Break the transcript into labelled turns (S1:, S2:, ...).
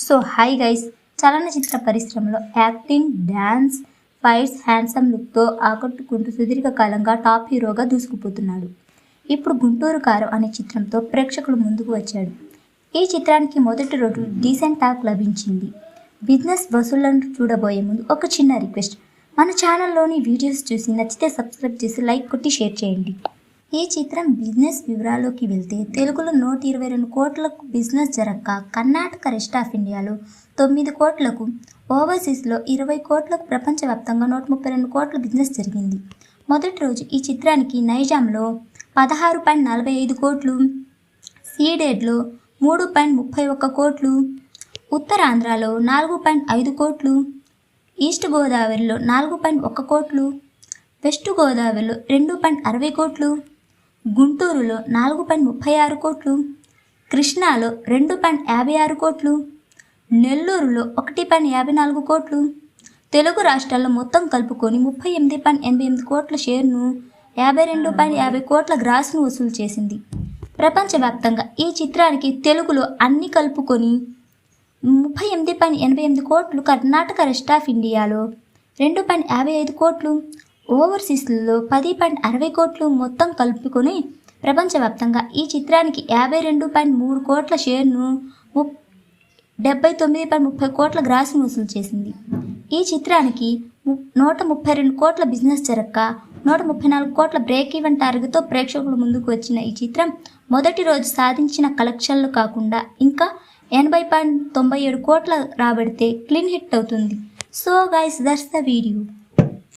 S1: So hi guys, చలనచిత్ర పరిశ్రమలో acting, dance, fights, handsome లుక్తో ఆకట్టుకుంటూ సుదీర్ఘకాలంగా టాప్ హీరోగా దూసుకుపోతున్నాడు. ఇప్పుడు గుంటూరు కారం అనే చిత్రంతో ప్రేక్షకుల ముందుకు వచ్చాడు. ఈ చిత్రానికి మొదటి రోజు డీసెంట్ టాక్ లభించింది. బిజినెస్ వసూళ్లను చూడబోయే ముందు ఒక చిన్న రిక్వెస్ట్, మన ఛానల్లోని వీడియోస్ చూసి నచ్చితే సబ్స్క్రైబ్ చేసి లైక్ కొట్టి షేర్ చేయండి. ఈ చిత్రం బిజినెస్ వివరాల్లోకి వెళ్తే తెలుగులో 122 కోట్లకు బిజినెస్ జరగక కర్ణాటక, రెస్ట్ ఆఫ్ ఇండియాలో 9 కోట్లకు, ఓవర్సీస్లో 20 కోట్లకు, ప్రపంచవ్యాప్తంగా 132 కోట్ల బిజినెస్ జరిగింది. మొదటి రోజు ఈ చిత్రానికి నైజాంలో 16.45 కోట్లు, సీడెడ్లో 3.31 కోట్లు, ఉత్తరాంధ్రలో 4.5 కోట్లు, ఈస్ట్ గోదావరిలో 4.1 కోట్లు, వెస్ట్ గోదావరిలో 2.60 కోట్లు, గుంటూరులో 4.36 కోట్లు, కృష్ణాలో 2.56 కోట్లు, నెల్లూరులో 1.54 కోట్లు, తెలుగు రాష్ట్రాల్లో మొత్తం కలుపుకొని 38.88 కోట్ల షేర్ను, 52.50 కోట్ల గ్రాస్ను వసూలు చేసింది. ప్రపంచవ్యాప్తంగా ఈ చిత్రానికి తెలుగులో అన్ని కలుపుకొని 38.88 కోట్లు, కర్ణాటక, రెస్ట్ ఆఫ్ ఇండియాలో 2.55 కోట్లు, ఓవర్సీస్లో 10.60 కోట్లు మొత్తం కలుపుకొని ప్రపంచవ్యాప్తంగా ఈ చిత్రానికి 52.3 కోట్ల షేర్ను, 79.30 కోట్ల గ్రాస్ను వసూలు చేసింది. ఈ చిత్రానికి 132 కోట్ల బిజినెస్ జరగక 134 కోట్ల బ్రేక్ ఈవెన్ టార్గెట్తో ప్రేక్షకుల ముందుకు వచ్చిన ఈ చిత్రం మొదటి రోజు సాధించిన కలెక్షన్లు కాకుండా ఇంకా 80.97 కోట్ల రాబడితే క్లీన్ హిట్ అవుతుంది. So guys, that's the video.